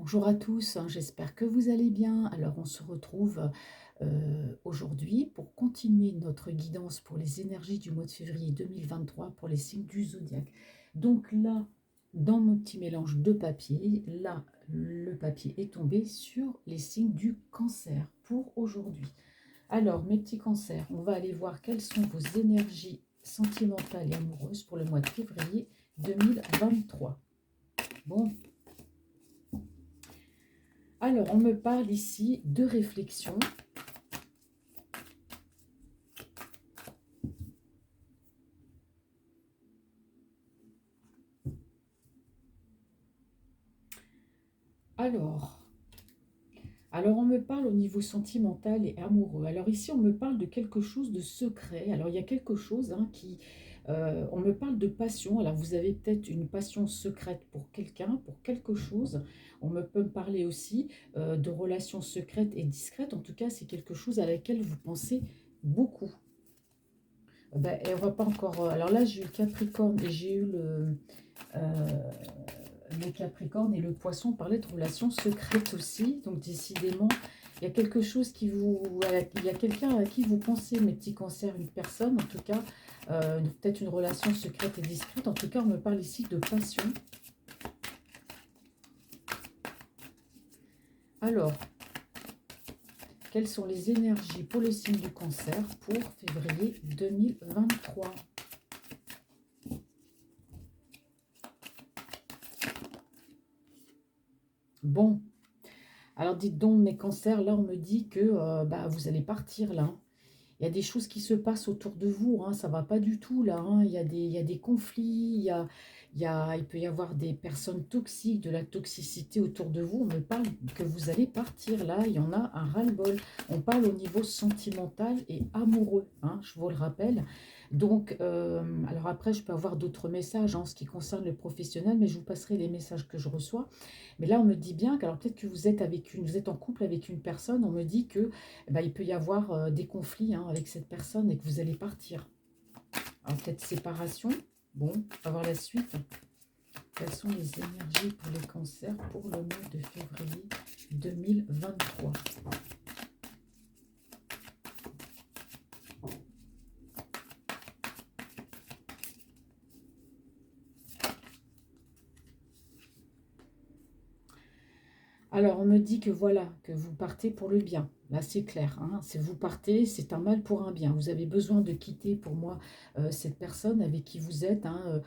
Bonjour à tous, j'espère que vous allez bien. Alors on se retrouve aujourd'hui pour continuer notre guidance pour les énergies du mois de février 2023 pour les signes du zodiaque. Donc là, dans mon petit mélange de papier, là, le papier est tombé sur les signes du cancer pour aujourd'hui. Alors mes petits cancers, on va aller voir quelles sont vos énergies sentimentales et amoureuses pour le mois de février 2023. Bon, alors, on me parle ici de réflexion. Alors, alors, on me parle au niveau sentimental et amoureux. Alors ici, on me parle de quelque chose de secret. Alors, il y a quelque chose qui... on me parle de passion. Alors, vous avez peut-être une passion secrète pour quelqu'un, pour quelque chose. On me peut me parler aussi de relations secrètes et discrètes. En tout cas, c'est quelque chose à laquelle vous pensez beaucoup. Ben, et on va pas encore... alors là, j'ai eu le Capricorne et j'ai eu euh, le Capricorne et le Poisson parlaient de relations secrètes aussi. Donc décidément, il y a quelque chose qui vous... il y a quelqu'un à qui vous pensez, mes petits cancers, une personne, en tout cas, peut-être une relation secrète et discrète. En tout cas, on me parle ici de passion. Alors, quelles sont les énergies pour le signe du cancer pour février 2023? Bon, alors dites donc, mes cancers, là, on me dit que bah, vous allez partir là, hein. Il y a des choses qui se passent autour de vous, hein, ça ne va pas du tout là, hein. Il y a des conflits, il peut y avoir des personnes toxiques, de la toxicité autour de vous. On me parle que vous allez partir là, il y en a un ras-le-bol. On parle au niveau sentimental et amoureux, hein, je vous le rappelle. Donc, alors après, je peux avoir d'autres messages en ce qui concerne le professionnel, mais je vous passerai les messages que je reçois. Mais là, on me dit bien que, alors peut-être que vous êtes en couple avec une personne, on me dit que il peut y avoir des conflits avec cette personne et que vous allez partir. Alors peut-être séparation. Bon, on va voir la suite. Quelles sont les énergies pour les cancers pour le mois de février 2023? Alors, on me dit que voilà, que vous partez pour le bien. Là, c'est clair, hein. Si vous partez, c'est un mal pour un bien. Vous avez besoin de quitter, pour moi, cette personne avec qui vous êtes, hein.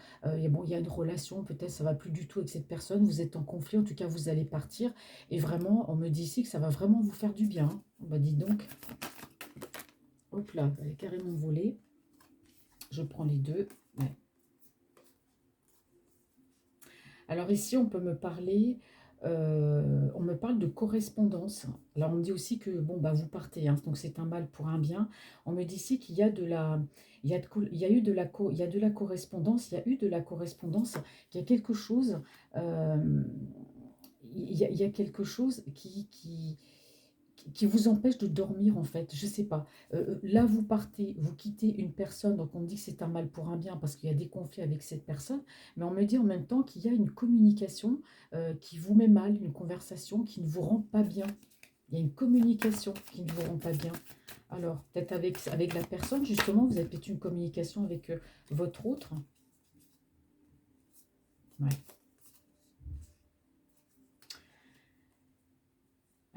Bon, il y a une relation, peut-être ça va plus du tout avec cette personne. Vous êtes en conflit, en tout cas, vous allez partir. Et vraiment, on me dit ici que ça va vraiment vous faire du bien, hein. Bah, dis donc, hop là, elle est carrément volée. Je prends les deux. Ouais. Alors ici, on me parle de correspondance. Alors on me dit aussi que bon bah vous partez, hein, donc c'est un mal pour un bien. On me dit ici qu'il y a de la, il y a eu de la, il y a de la correspondance, il y a eu de la correspondance, qu'il y a quelque chose, euh, il y a quelque chose qui vous empêche de dormir en fait, je sais pas. Là, vous partez, vous quittez une personne, donc on me dit que c'est un mal pour un bien parce qu'il y a des conflits avec cette personne, mais on me dit en même temps qu'il y a une communication qui vous met mal, une conversation qui ne vous rend pas bien. Il y a une communication qui ne vous rend pas bien. Alors, peut-être avec la personne, justement, vous avez peut-être une communication avec votre autre. Ouais.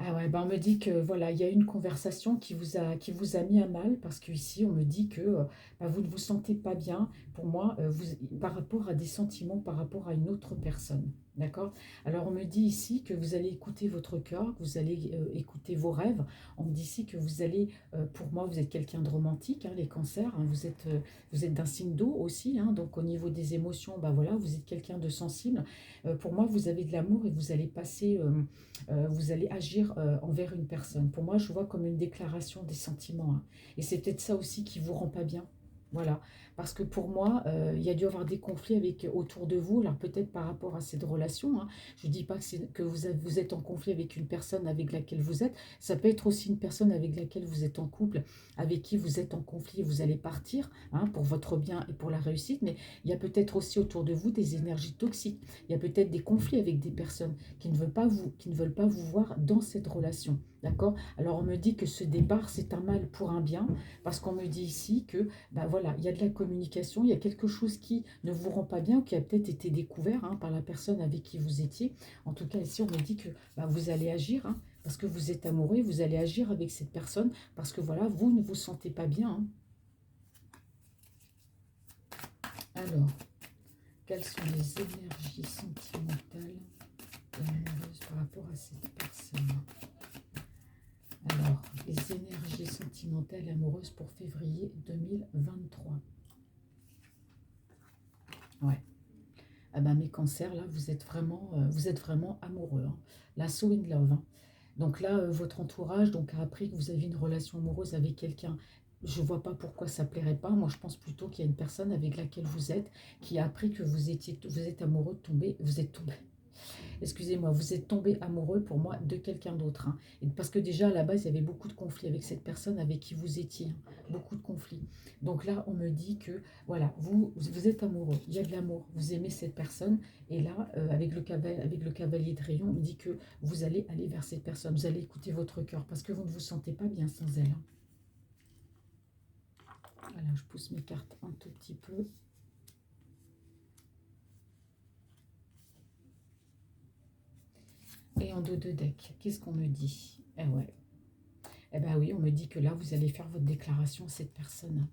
Ah ouais, ben on me dit que voilà, il y a une conversation qui vous a mis à mal parce qu'ici, on me dit que bah, vous ne vous sentez pas bien, pour moi, par rapport à des sentiments, par rapport à une autre personne. D'accord? Alors, on me dit ici que vous allez écouter votre cœur, que vous allez écouter vos rêves. On me dit ici que vous allez, pour moi, vous êtes quelqu'un de romantique, hein, les cancers, hein, vous êtes d'un signe d'eau aussi, hein, donc au niveau des émotions, bah voilà, vous êtes quelqu'un de sensible. Pour moi, vous avez de l'amour et vous allez passer. Vous allez agir envers une personne. Pour moi, je vois comme une déclaration des sentiments, hein. Et c'est peut-être ça aussi qui vous rend pas bien. Voilà, parce que pour moi, il y a dû avoir des conflits avec, autour de vous, alors peut-être par rapport à cette relation, hein. Je ne dis pas que vous êtes en conflit avec une personne avec laquelle vous êtes, ça peut être aussi une personne avec laquelle vous êtes en couple, avec qui vous êtes en conflit et vous allez partir, hein, pour votre bien et pour la réussite, mais il y a peut-être aussi autour de vous des énergies toxiques, il y a peut-être des conflits avec des personnes qui ne veulent pas vous voir dans cette relation, d'accord? Alors on me dit que ce départ, c'est un mal pour un bien, parce qu'on me dit ici que bah voilà, il y a de la communication, il y a quelque chose qui ne vous rend pas bien ou qui a peut-être été découvert, hein, par la personne avec qui vous étiez. En tout cas, ici, on me dit que bah, vous allez agir, hein, parce que vous êtes amoureux, vous allez agir avec cette personne parce que voilà, vous ne vous sentez pas bien, hein. Alors, quelles sont les énergies sentimentales et amoureuses par rapport à cette personne? Alors, les énergies sentimentales et amoureuses pour février 2023. Ouais. Ah ben, mes cancers, là, vous êtes vraiment amoureux, hein. Là, so in love, hein. Donc là, votre entourage donc, a appris que vous avez une relation amoureuse avec quelqu'un. Je ne vois pas pourquoi ça ne plairait pas. Moi, je pense plutôt qu'il y a une personne avec laquelle vous êtes qui a appris que vous êtes amoureux de tomber, vous êtes tombé, excusez-moi, vous êtes tombé amoureux pour moi de quelqu'un d'autre, hein. Et parce que déjà à la base, il y avait beaucoup de conflits avec cette personne avec qui vous étiez, hein. Beaucoup de conflits. Donc là, on me dit que voilà, vous êtes amoureux, il y a de l'amour, vous aimez cette personne. Et là, avec le cavalier de rayon, on me dit que vous allez aller vers cette personne, vous allez écouter votre cœur parce que vous ne vous sentez pas bien sans elle, hein. Voilà, je pousse mes cartes un tout petit peu. Et en dos de deck, qu'est-ce qu'on me dit? Eh ouais, eh ben oui, on me dit que là, vous allez faire votre déclaration à cette personne.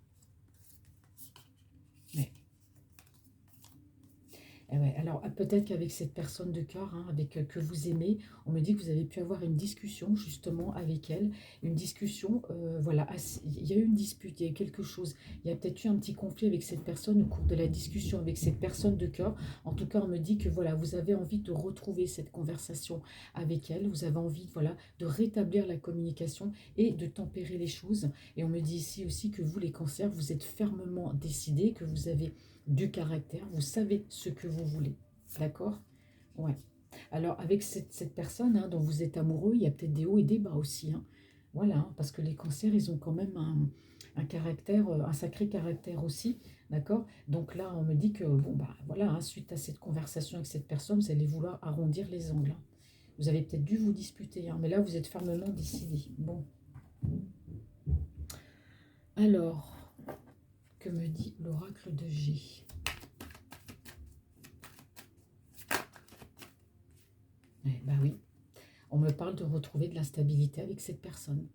Ouais. Eh ouais, alors peut-être qu'avec cette personne de cœur, hein, avec que vous aimez, on me dit que vous avez pu avoir une discussion justement avec elle, une discussion, voilà, il y a eu une dispute, il y a eu quelque chose, il y a peut-être eu un petit conflit avec cette personne au cours de la discussion avec cette personne de cœur. En tout cas, on me dit que voilà, vous avez envie de retrouver cette conversation avec elle, vous avez envie, voilà, de rétablir la communication et de tempérer les choses. Et on me dit ici aussi que vous, les cancers, vous êtes fermement décidés, que vous avez du caractère, vous savez ce que vous voulez. D'accord? Ouais. Alors, avec cette personne, hein, dont vous êtes amoureux, il y a peut-être des hauts et des bas aussi, hein. Voilà, hein, parce que les cancers, ils ont quand même un caractère, un sacré caractère aussi. D'accord? Donc là, on me dit que, bon, bah voilà, hein, suite à cette conversation avec cette personne, vous allez vouloir arrondir les angles, hein. Vous avez peut-être dû vous disputer, hein, mais là, vous êtes fermement décidé. Bon, alors, que me dit l'oracle de G? Eh ben oui, on me parle de retrouver de la stabilité avec cette personne.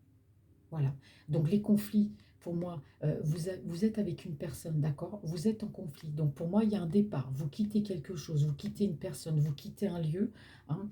Voilà. Donc les conflits, pour moi, vous êtes avec une personne, d'accord? Vous êtes en conflit. Donc pour moi, il y a un départ. Vous quittez quelque chose, vous quittez une personne, vous quittez un lieu, hein,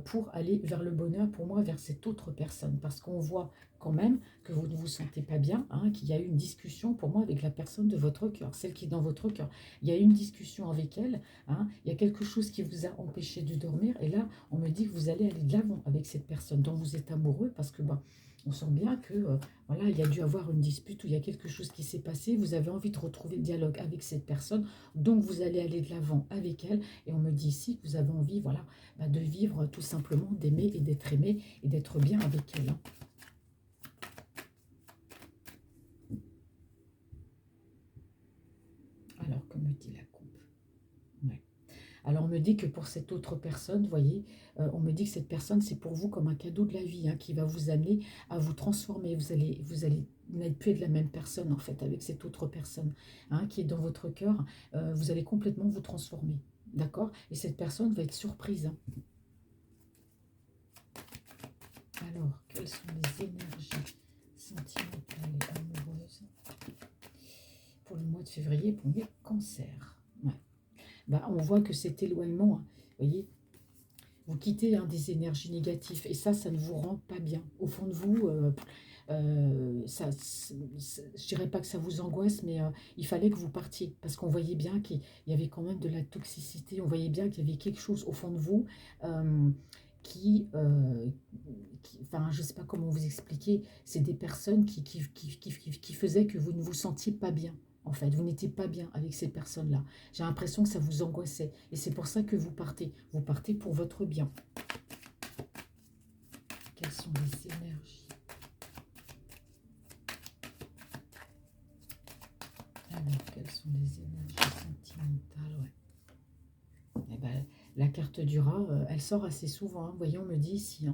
pour aller vers le bonheur, pour moi, vers cette autre personne. Parce qu'on voit quand même que vous ne vous sentez pas bien, hein, qu'il y a eu une discussion pour moi avec la personne de votre cœur, celle qui est dans votre cœur. Il y a eu une discussion avec elle, hein, il y a quelque chose qui vous a empêché de dormir. Et là, on me dit que vous allez aller de l'avant avec cette personne dont vous êtes amoureux parce que bah, on sent bien que voilà, il y a dû avoir une dispute ou il y a quelque chose qui s'est passé. Vous avez envie de retrouver le dialogue avec cette personne, donc vous allez aller de l'avant avec elle. Et on me dit ici que vous avez envie, voilà, bah, de vivre tout simplement, d'aimer et d'être aimé et d'être bien avec elle, hein. Alors, que me dit la coupe? Ouais. Alors, on me dit que pour cette autre personne, vous voyez, on me dit que cette personne, c'est pour vous comme un cadeau de la vie, hein, qui va vous amener à vous transformer. Vous n'êtes plus être la même personne, en fait, avec cette autre personne, hein, qui est dans votre cœur. Vous allez complètement vous transformer, d'accord? Et cette personne va être surprise, hein. Alors, quelles sont les énergies sentimentales et amoureuses pour le mois de février pour les cancers? Ouais. Bah, on voit que cet éloignement, hein, vous voyez, vous quittez, hein, des énergies négatives et ça ne vous rend pas bien. Au fond de vous, je dirais pas que ça vous angoisse, mais il fallait que vous partiez parce qu'on voyait bien qu'il y avait quand même de la toxicité. On voyait bien qu'il y avait quelque chose au fond de vous, euh, qui, enfin, je sais pas comment vous expliquer. C'est des personnes qui faisaient que vous ne vous sentiez pas bien. En fait, vous n'étiez pas bien avec ces personnes-là. J'ai l'impression que ça vous angoissait. Et c'est pour ça que vous partez. Vous partez pour votre bien. Quelles sont les énergies? Alors, quelles sont les énergies sentimentales? Ouais. Eh ben, la carte du rat, elle sort assez souvent. Hein. Vous voyez, on me dit ici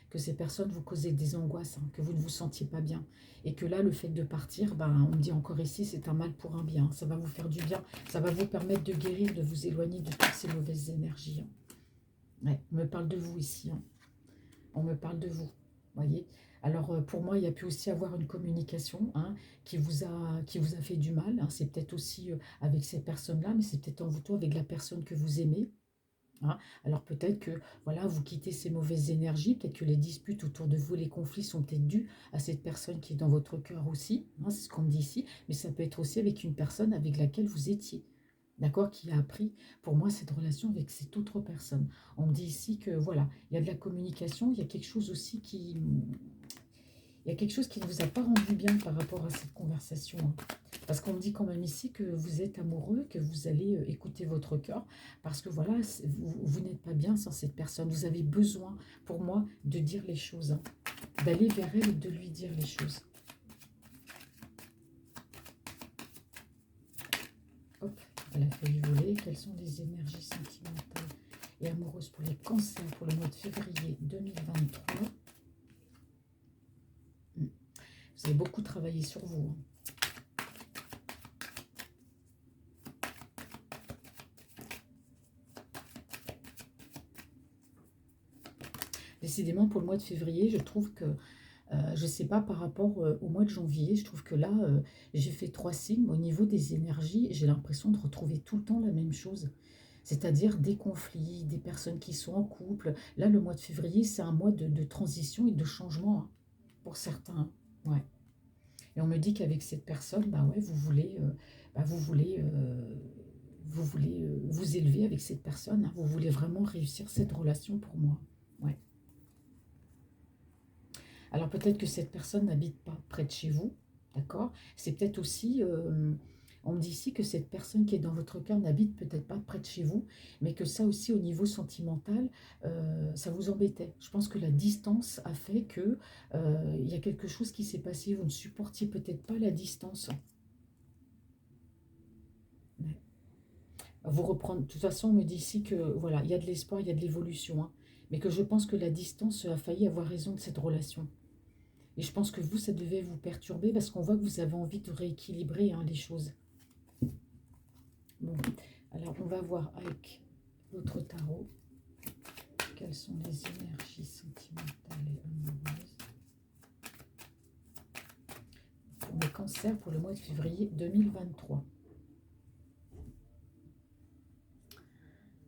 que ces personnes vous causaient des angoisses, que vous ne vous sentiez pas bien. Et que là, le fait de partir, ben, on me dit encore ici, c'est un mal pour un bien. Ça va vous faire du bien. Ça va vous permettre de guérir, de vous éloigner de toutes ces mauvaises énergies. Ouais, on me parle de vous ici. On me parle de vous. Voyez. Alors, pour moi, il y a pu aussi avoir une communication qui vous a fait du mal. C'est peut-être aussi avec ces personnes-là, mais c'est peut-être en vous toi avec la personne que vous aimez. Alors peut-être que voilà, vous quittez ces mauvaises énergies, peut-être que les disputes autour de vous, les conflits sont peut-être dus à cette personne qui est dans votre cœur aussi, c'est ce qu'on me dit ici, mais ça peut être aussi avec une personne avec laquelle vous étiez, d'accord, qui a appris pour moi cette relation avec cette autre personne. On me dit ici que voilà, il y a de la communication, il y a quelque chose aussi il y a quelque chose qui ne vous a pas rendu bien par rapport à cette conversation. Parce qu'on me dit quand même ici que vous êtes amoureux, que vous allez écouter votre cœur. Parce que voilà, vous n'êtes pas bien sans cette personne. Vous avez besoin, pour moi, de dire les choses. D'aller vers elle et de lui dire les choses. Hop, elle a failli voler. Quelles sont les énergies sentimentales et amoureuses pour les cancers pour le mois de février 2023? Vous avez beaucoup travaillé sur vous. Décidément, pour le mois de février, je trouve que, je ne sais pas par rapport au mois de janvier, je trouve que là, j'ai fait 3 signes. Au niveau des énergies, j'ai l'impression de retrouver tout le temps la même chose. C'est-à-dire des conflits, des personnes qui sont en couple. Là, le mois de février, c'est un mois de transition et de changement pour certains. Ouais. Et on me dit qu'avec cette personne, bah ouais, vous voulez vous élever avec cette personne. Vous voulez vraiment réussir cette relation pour moi. Ouais. Alors peut-être que cette personne n'habite pas près de chez vous, d'accord? C'est peut-être aussi, on me dit ici que cette personne qui est dans votre cœur n'habite peut-être pas près de chez vous, mais que ça aussi au niveau sentimental, ça vous embêtait. Je pense que la distance a fait que il y a quelque chose qui s'est passé, vous ne supportiez peut-être pas la distance. Ouais. Vous reprendre. De toute façon, on me dit ici que voilà, il y a de l'espoir, il y a de l'évolution, mais que je pense que la distance a failli avoir raison de cette relation. Et je pense que vous, ça devait vous perturber parce qu'on voit que vous avez envie de rééquilibrer les choses. Bon, alors on va voir avec l'autre tarot quelles sont les énergies sentimentales et amoureuses pour les cancers pour le mois de février 2023.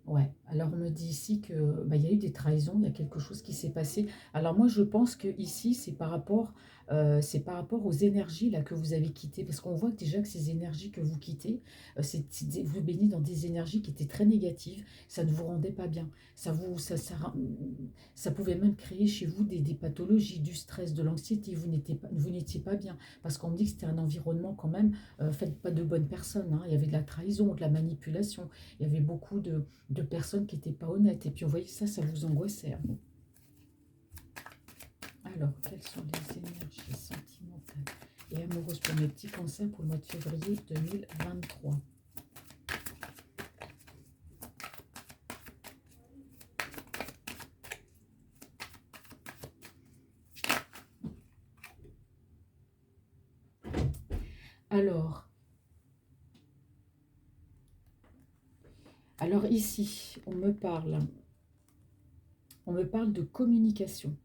Ouais, alors on me dit ici que il y a eu des trahisons, il y a quelque chose qui s'est passé. Alors moi je pense que ici c'est par rapport aux énergies là que vous avez quittées, parce qu'on voit que déjà que ces énergies que vous quittez, vous baignez dans des énergies qui étaient très négatives, ça ne vous rendait pas bien, ça pouvait même créer chez vous des pathologies, du stress, de l'anxiété, vous n'étiez pas bien, parce qu'on me dit que c'était un environnement quand même fait pas de bonnes personnes, il y avait de la trahison, de la manipulation, il y avait beaucoup de personnes qui n'étaient pas honnêtes. Et puis, vous voyez, ça vous angoissait. Alors, quelles sont les énergies sentimentales et amoureuses pour mes petits cancers pour le mois de février 2023? Alors, ici, on me parle de communication.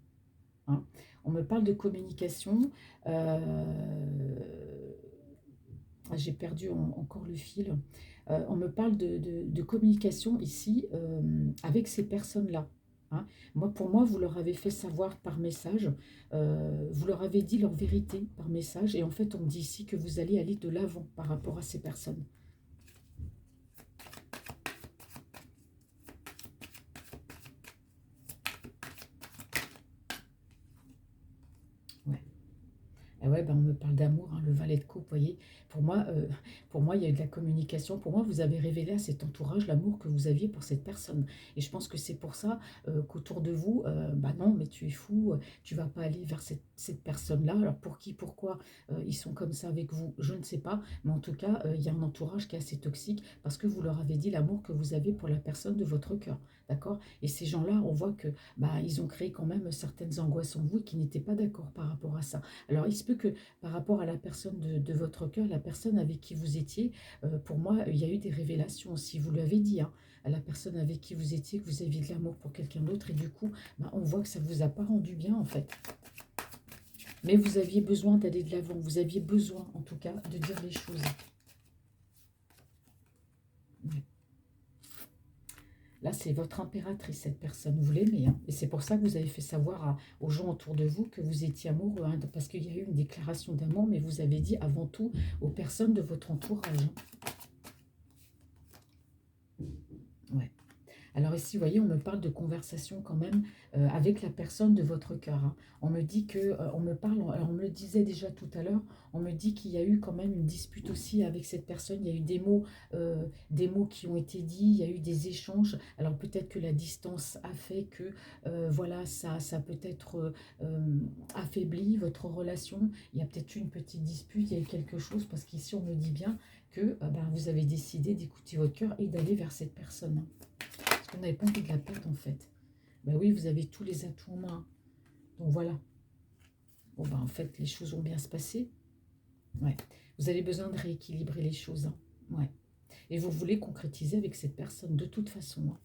On me parle de communication. J'ai perdu encore le fil. On me parle de communication ici avec ces personnes-là. Pour moi, vous leur avez fait savoir par message, vous leur avez dit leur vérité par message, et en fait, on me dit ici que vous allez aller de l'avant par rapport à ces personnes. Ouais. Ah ouais, ben on me parle d'amour, hein, le valet de coupe, vous voyez. Pour moi, il y a eu de la communication. Pour moi, vous avez révélé à cet entourage l'amour que vous aviez pour cette personne. Et je pense que c'est pour ça qu'autour de vous, bah non, mais tu es fou, tu vas pas aller vers cette personne-là. Alors pour qui, pourquoi ils sont comme ça avec vous, je ne sais pas. Mais en tout cas, il y a un entourage qui est assez toxique parce que vous leur avez dit l'amour que vous avez pour la personne de votre cœur. D'accord? Et ces gens-là, on voit que bah, ils ont créé quand même certaines angoisses en vous et qui n'étaient pas d'accord par rapport à ça. Alors, il se peut que par rapport à la personne de votre cœur, la personne avec qui vous étiez, pour moi, il y a eu des révélations aussi. Vous l'avez dit, hein, à la personne avec qui vous étiez, que vous aviez de l'amour pour quelqu'un d'autre. Et du coup, bah, on voit que ça ne vous a pas rendu bien, en fait. Mais vous aviez besoin d'aller de l'avant. Vous aviez besoin, en tout cas, de dire les choses. Ouais. Là, c'est votre impératrice, cette personne. Vous l'aimez, hein. Et c'est pour ça que vous avez fait savoir aux gens autour de vous que vous étiez amoureux, hein, parce qu'il y a eu une déclaration d'amour, mais vous avez dit avant tout aux personnes de votre entourage, hein. Ouais. Alors ici, vous voyez, on me parle de conversation quand même avec la personne de votre cœur, hein. On me dit que, on me parle, alors on me le disait déjà tout à l'heure, on me dit qu'il y a eu quand même une dispute aussi avec cette personne. Il y a eu des mots qui ont été dits, il y a eu des échanges. Alors peut-être que la distance a fait que, voilà, ça peut-être affaibli votre relation. Il y a peut-être eu une petite dispute, il y a eu quelque chose, parce qu'ici on me dit bien que ben, vous avez décidé d'écouter votre cœur et d'aller vers cette personne, hein. Parce qu'on n'avait pas envie de la perdre en fait. Ben oui, vous avez tous les atouts en main. Donc voilà. Bon ben en fait, les choses vont bien se passer. Ouais. Vous avez besoin de rééquilibrer les choses, hein. Ouais. Et vous voulez concrétiser avec cette personne de toute façon, hein.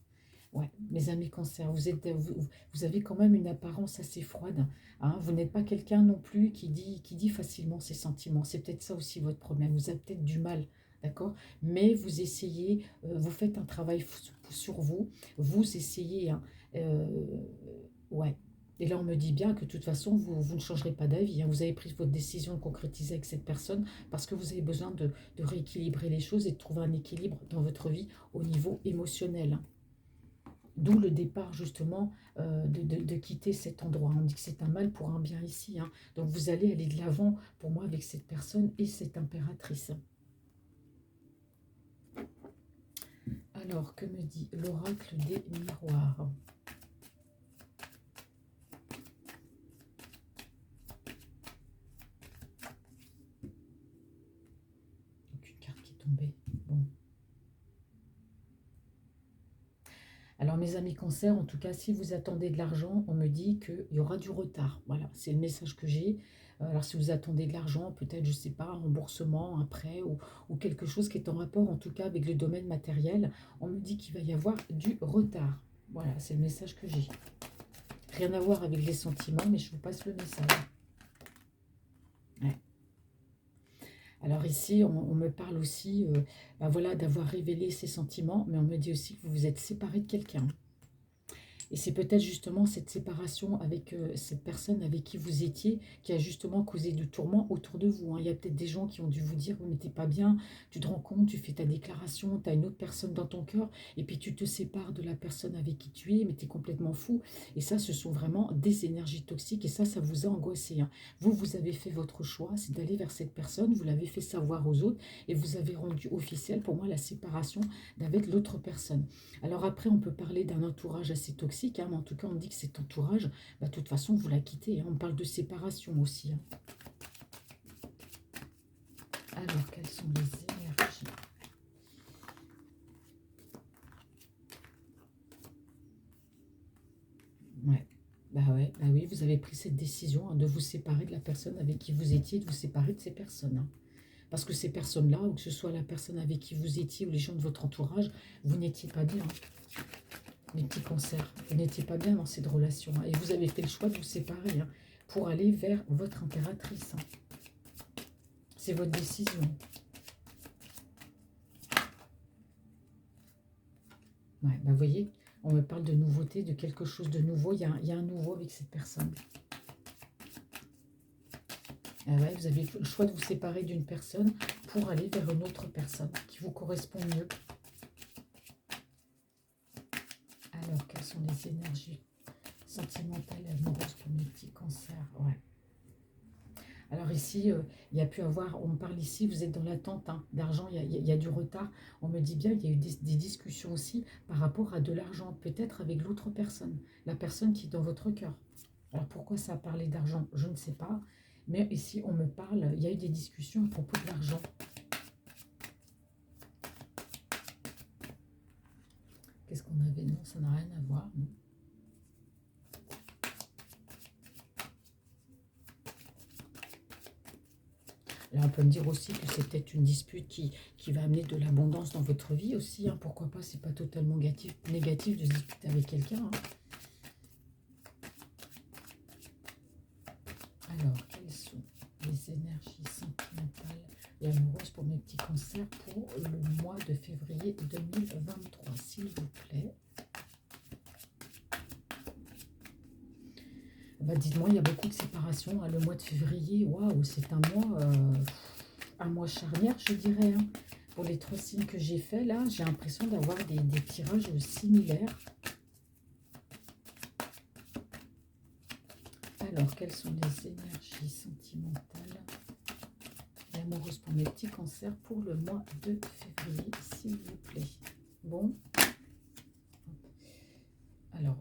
Ouais, mes amis cancer, vous avez quand même une apparence assez froide, hein. Vous n'êtes pas quelqu'un non plus qui dit facilement ses sentiments. C'est peut-être ça aussi votre problème. Vous avez peut-être du mal, d'accord? Mais vous essayez, vous faites un travail sur vous, vous essayez, hein, euh, ouais. Et là, on me dit bien que de toute façon, vous ne changerez pas d'avis, hein. Vous avez pris votre décision de concrétiser avec cette personne parce que vous avez besoin de rééquilibrer les choses et de trouver un équilibre dans votre vie au niveau émotionnel, hein. D'où le départ justement de quitter cet endroit. On dit que c'est un mal pour un bien ici, hein. Donc vous allez aller de l'avant pour moi avec cette personne et cette impératrice. Alors, que me dit l'oracle des miroirs? Donc une carte qui est tombée. Bon. Alors mes amis cancer, en tout cas, si vous attendez de l'argent, on me dit qu'il y aura du retard. Voilà, c'est le message que j'ai. Alors si vous attendez de l'argent, peut-être, je ne sais pas, un remboursement, un prêt ou quelque chose qui est en rapport en tout cas avec le domaine matériel, on me dit qu'il va y avoir du retard. Voilà, c'est le message que j'ai. Rien à voir avec les sentiments, mais je vous passe le message. Ouais. Alors ici, on me parle aussi ben voilà, d'avoir révélé ses sentiments, mais on me dit aussi que vous vous êtes séparé de quelqu'un. Et c'est peut-être justement cette séparation avec cette personne avec qui vous étiez qui a justement causé du tourment autour de vous, hein. Il y a peut-être des gens qui ont dû vous dire, oui, mais t'es pas bien, tu te rends compte, tu fais ta déclaration, tu as une autre personne dans ton cœur, et puis tu te sépares de la personne avec qui tu es, mais tu es complètement fou. Et ça, ce sont vraiment des énergies toxiques, et ça vous a angoissé, hein. Vous avez fait votre choix, c'est d'aller vers cette personne, vous l'avez fait savoir aux autres, et vous avez rendu officiel pour moi la séparation d'avec l'autre personne. Alors après, on peut parler d'un entourage assez toxique, hein, mais en tout cas, on dit que cet entourage, bah, de toute façon, vous la quittez, hein. On parle de séparation aussi, hein. Alors, quelles sont les énergies? Ouais. Ouais, bah oui, vous avez pris cette décision, hein, de vous séparer de la personne avec qui vous étiez, de vous séparer de ces personnes, hein. Parce que ces personnes-là, ou que ce soit la personne avec qui vous étiez ou les gens de votre entourage, vous n'étiez pas bien, mes petits cancers. Vous n'étiez pas bien dans cette relation, hein. Et vous avez fait le choix de vous séparer, hein, pour aller vers votre impératrice, hein. C'est votre décision. Ouais, bah vous voyez, on me parle de nouveauté, de quelque chose de nouveau. Il y a un nouveau avec cette personne. Ah ouais, vous avez fait le choix de vous séparer d'une personne pour aller vers une autre personne qui vous correspond mieux. Alors, quelles sont les énergies sentimentales et amoureuses pour mes petits cancers? Ouais. Alors ici, il y a pu avoir, on me parle ici, vous êtes dans l'attente hein, d'argent, il y a du retard. On me dit bien, il y a eu des discussions aussi par rapport à de l'argent, peut-être avec l'autre personne, la personne qui est dans votre cœur. Alors pourquoi ça a parlé d'argent, je ne sais pas. Mais ici, on me parle, il y a eu des discussions à propos de l'argent. Qu'est-ce qu'on avait? Non, ça n'a rien à voir. Non. Là, on peut me dire aussi que c'est peut-être une dispute qui va amener de l'abondance dans votre vie aussi. Hein. Pourquoi pas, c'est pas totalement négatif de se disputer avec quelqu'un. Hein. Alors, quelles sont les énergies sentimentales et amoureuses pour mes petits cancers pour le mois de février 2023, s'il vous plaît? Bah, dites-moi, il y a beaucoup de séparations. Hein. Le mois de février, waouh, c'est un mois charnière, je dirais. Hein. Pour les 3 signes que j'ai faits, là, j'ai l'impression d'avoir des tirages similaires. Alors, quelles sont les énergies sentimentales et amoureuses pour mes petits cancers pour le mois de février, s'il vous plaît? Bon. Alors,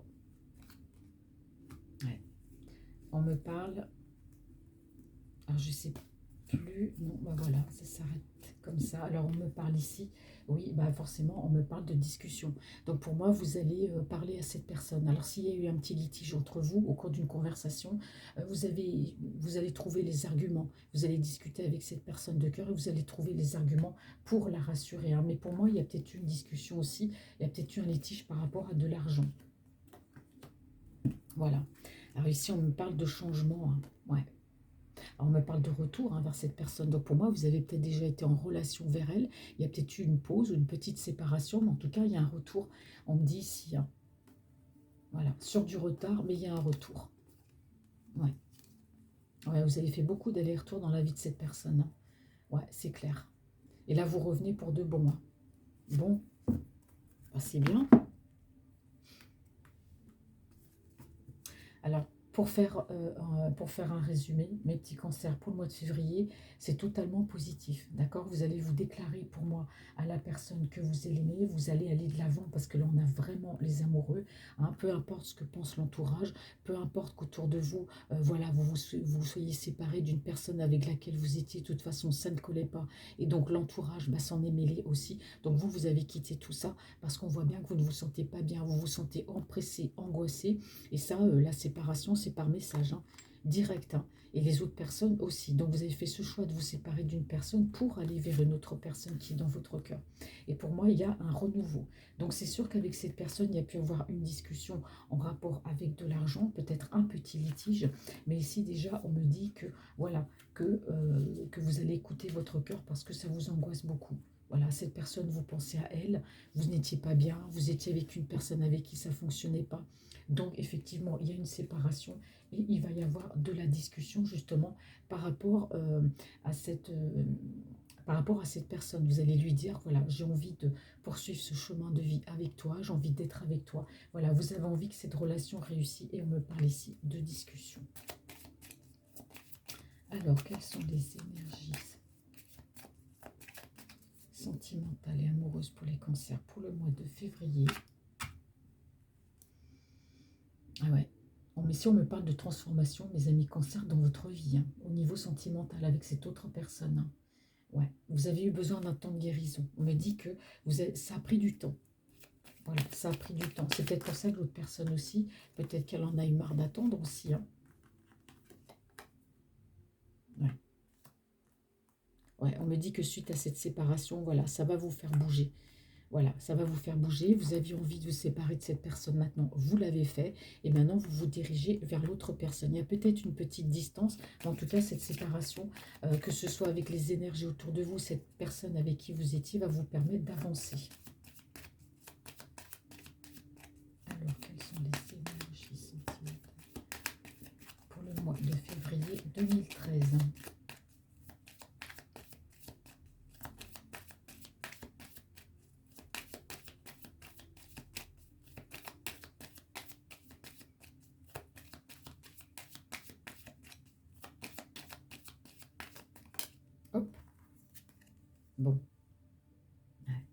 ouais. On me parle. Alors, je sais plus. Non, bah voilà, ça s'arrête comme ça. Alors, on me parle ici. Oui, bah forcément, on me parle de discussion. Donc, pour moi, vous allez parler à cette personne. Alors, s'il y a eu un petit litige entre vous au cours d'une conversation, vous allez trouver les arguments. Vous allez discuter avec cette personne de cœur et vous allez trouver les arguments pour la rassurer. Hein. Mais pour moi, il y a peut-être eu une discussion aussi. Il y a peut-être eu un litige par rapport à de l'argent. Voilà. Alors, ici, on me parle de changement. Hein. Ouais. Alors, on me parle de retour hein, vers cette personne. Donc pour moi, vous avez peut-être déjà été en relation vers elle. Il y a peut-être eu une pause ou une petite séparation, mais en tout cas, il y a un retour. On me dit ici, hein, voilà, sur du retard, mais il y a un retour. Ouais. Ouais, vous avez fait beaucoup d'allers-retours dans la vie de cette personne. Hein. Ouais, c'est clair. Et là, vous revenez pour de bon. Hein. Bon, bah, c'est bien. Alors, pour faire un résumé, mes petits cancers pour le mois de février, c'est totalement positif, d'accord? Vous allez vous déclarer pour moi à la personne que vous aimez, vous allez aller de l'avant parce que là, on a vraiment les amoureux, hein, peu importe ce que pense l'entourage, peu importe qu'autour de vous, voilà, vous soyez séparés d'une personne avec laquelle vous étiez, de toute façon, ça ne collait pas, et donc l'entourage bah, s'en est mêlé aussi, donc vous avez quitté tout ça parce qu'on voit bien que vous ne vous sentez pas bien, vous vous sentez oppressé, angoissé, et ça, la séparation, c'est par message, hein, direct. Hein, et les autres personnes aussi. Donc, vous avez fait ce choix de vous séparer d'une personne pour aller vers une autre personne qui est dans votre cœur. Et pour moi, il y a un renouveau. Donc, c'est sûr qu'avec cette personne, il y a pu avoir une discussion en rapport avec de l'argent, peut-être un petit litige. Mais ici, déjà, on me dit que, voilà, que vous allez écouter votre cœur parce que ça vous angoisse beaucoup. Voilà, cette personne, vous pensez à elle, vous n'étiez pas bien, vous étiez avec une personne avec qui ça ne fonctionnait pas. Donc, effectivement, il y a une séparation et il va y avoir de la discussion justement par rapport, à cette, euh, par rapport à cette personne. Vous allez lui dire, voilà, j'ai envie de poursuivre ce chemin de vie avec toi, j'ai envie d'être avec toi. Voilà, vous avez envie que cette relation réussisse et on me parle ici de discussion. Alors, quelles sont les énergies sentimentales et amoureuses pour les cancers pour le mois de février? Ah ouais. Bon, mais si on me parle de transformation, mes amis cancers, dans votre vie, hein, au niveau sentimental, avec cette autre personne, hein, ouais, vous avez eu besoin d'un temps de guérison. On me dit que ça a pris du temps. Voilà, ça a pris du temps. C'est peut-être pour ça que l'autre personne aussi, peut-être qu'elle en a eu marre d'attendre aussi. Hein. Ouais. Ouais, on me dit que suite à cette séparation, voilà, ça va vous faire bouger. Voilà, ça va vous faire bouger. Vous aviez envie de vous séparer de cette personne maintenant, vous l'avez fait. Et maintenant, vous vous dirigez vers l'autre personne. Il y a peut-être une petite distance, mais en tout cas, cette séparation, que ce soit avec les énergies autour de vous, cette personne avec qui vous étiez, va vous permettre d'avancer. Alors, quelles sont les énergies sentimentales pour le mois de février 2013? Bon, ouais.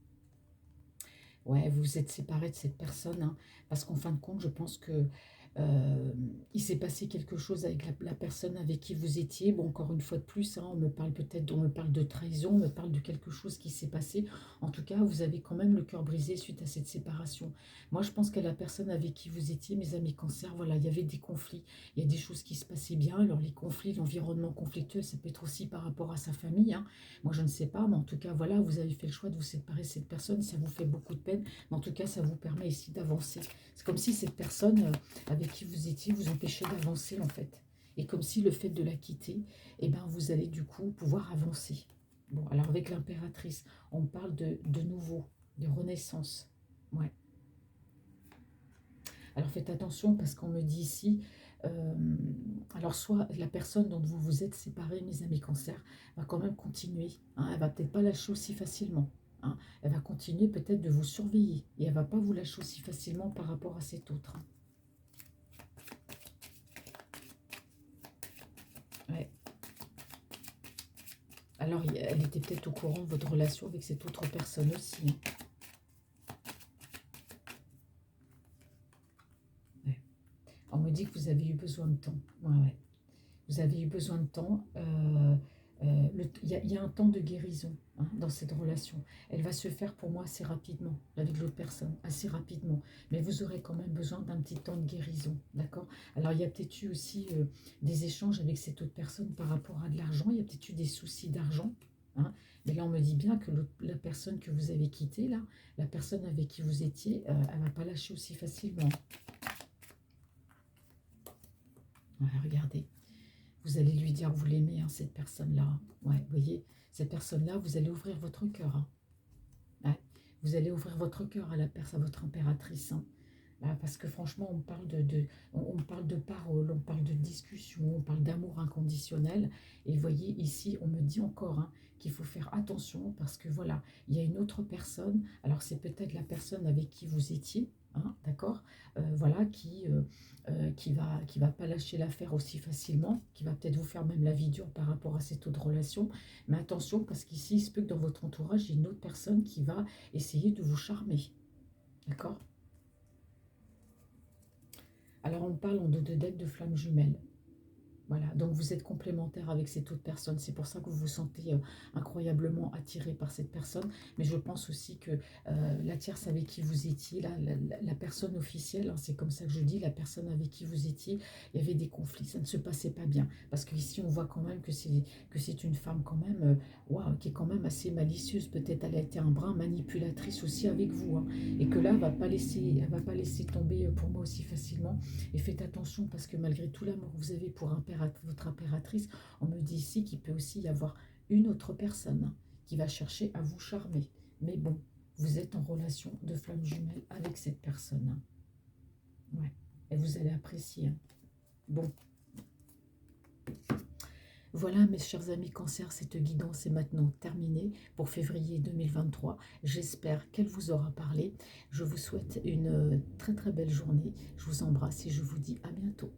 Ouais, vous vous êtes séparés de cette personne, hein, parce qu'en fin de compte, je pense que il s'est passé quelque chose avec la personne avec qui vous étiez. Bon, encore une fois de plus, hein, on me parle de trahison, on me parle de quelque chose qui s'est passé. En tout cas, vous avez quand même le cœur brisé suite à cette séparation. Moi, je pense que la personne avec qui vous étiez, mes amis cancer, voilà, il y avait des conflits, il y a des choses qui se passaient bien. Alors, les conflits, l'environnement conflictuel, ça peut être aussi par rapport à sa famille, hein. Moi, je ne sais pas, mais en tout cas, voilà, vous avez fait le choix de vous séparer de cette personne. Ça vous fait beaucoup de peine, mais en tout cas, ça vous permet ici d'avancer. C'est comme si cette personne avec qui vous étiez vous empêchait d'avancer, en fait. Et comme si le fait de la quitter, eh ben, vous allez du coup pouvoir avancer. Bon, alors avec l'impératrice, on parle de nouveau, de renaissance. Ouais. Alors faites attention parce qu'on me dit ici, euh, alors soit la personne dont vous vous êtes séparés, mes amis cancer, va quand même continuer, hein, elle va peut-être pas lâcher aussi facilement, hein. Elle va continuer peut-être de vous surveiller et elle va pas vous lâcher aussi facilement par rapport à cet autre, hein. Ouais. Alors elle était peut-être au courant de votre relation avec cette autre personne aussi, hein. Ouais. On me dit que vous avez eu besoin de temps. Ouais, ouais. Vous avez eu besoin de temps. Il y a un temps de guérison, hein, dans cette relation. Elle va se faire pour moi assez rapidement avec l'autre personne, assez rapidement. Mais vous aurez quand même besoin d'un petit temps de guérison, d'accord? Alors il y a peut-être eu aussi des échanges avec cette autre personne par rapport à de l'argent. Il y a peut-être eu des soucis d'argent, hein. Mais là on me dit bien que la personne que vous avez quittée, là, la personne avec qui vous étiez, elle ne va pas lâcher aussi facilement. Ouais, regardez. Vous allez lui dire que vous l'aimez, hein, cette personne-là. Ouais, vous voyez, cette personne-là, vous allez ouvrir votre cœur, hein. Ouais, vous allez ouvrir votre cœur à la personne, à votre impératrice, hein. Là, parce que franchement, on parle de parole, on parle de discussion, on parle d'amour inconditionnel. Et vous voyez, ici, on me dit encore, hein, qu'il faut faire attention parce que voilà, il y a une autre personne. Alors, c'est peut-être la personne avec qui vous étiez, hein, d'accord, voilà, qui va pas lâcher l'affaire aussi facilement, qui va peut-être vous faire même la vie dure par rapport à cette autre relation. Mais attention, parce qu'ici, il se peut que dans votre entourage, il y ait une autre personne qui va essayer de vous charmer, d'accord? Alors, on parle en de deck de flammes jumelles. Voilà, donc vous êtes complémentaire avec cette autre personne. C'est pour ça que vous vous sentez incroyablement attiré par cette personne. Mais je pense aussi que la tierce avec qui vous étiez, la personne officielle, hein, c'est comme ça que je dis, la personne avec qui vous étiez, il y avait des conflits. Ça ne se passait pas bien. Parce qu'ici, on voit quand même que c'est une femme quand même, waouh, qui est quand même assez malicieuse. Peut-être elle a été un brin manipulatrice aussi avec vous, hein. Et que là, elle va pas laisser tomber pour moi aussi facilement. Et faites attention parce que malgré tout l'amour que vous avez pour votre impératrice, on me dit ici qu'il peut aussi y avoir une autre personne, hein, qui va chercher à vous charmer. Mais bon, vous êtes en relation de flamme jumelle avec cette personne, hein. Ouais. Et vous allez apprécier, hein. Bon, voilà mes chers amis cancer, cette guidance est maintenant terminée pour février 2023. J'espère qu'elle vous aura parlé. Je vous souhaite une très très belle journée. Je vous embrasse et je vous dis à bientôt.